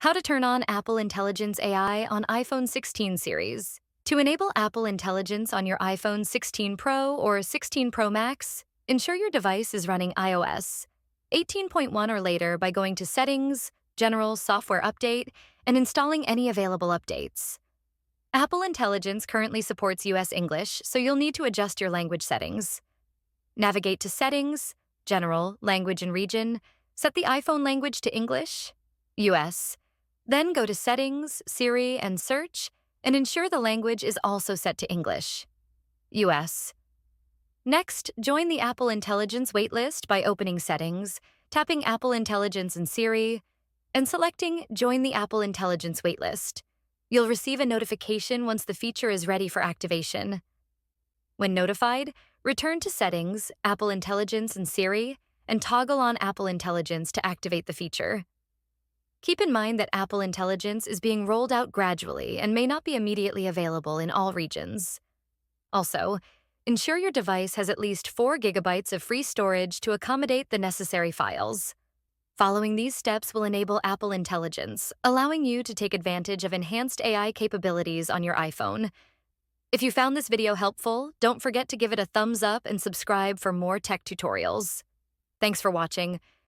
How to turn on Apple Intelligence AI on iPhone 16 series. To enable Apple Intelligence on your iPhone 16 Pro or 16 Pro Max, ensure your device is running iOS 18.1 or later by going to Settings, General Software Update, and installing any available updates. Apple Intelligence currently supports US English, so you'll need to adjust your language settings. Navigate to Settings, General, Language and Region, set the iPhone language to English, US. Then go to Settings, Siri, and Search, and ensure the language is also set to English, US. Next, join the Apple Intelligence waitlist by opening Settings, tapping Apple Intelligence and Siri, and selecting Join the Apple Intelligence waitlist. You'll receive a notification once the feature is ready for activation. When notified, return to Settings, Apple Intelligence, and Siri, and toggle on Apple Intelligence to activate the feature. Keep in mind that Apple Intelligence is being rolled out gradually and may not be immediately available in all regions. Also, ensure your device has at least 4 gigabytes of free storage to accommodate the necessary files. Following these steps will enable Apple Intelligence, allowing you to take advantage of enhanced AI capabilities on your iPhone. If you found this video helpful, don't forget to give it a thumbs up and subscribe for more tech tutorials. Thanks for watching.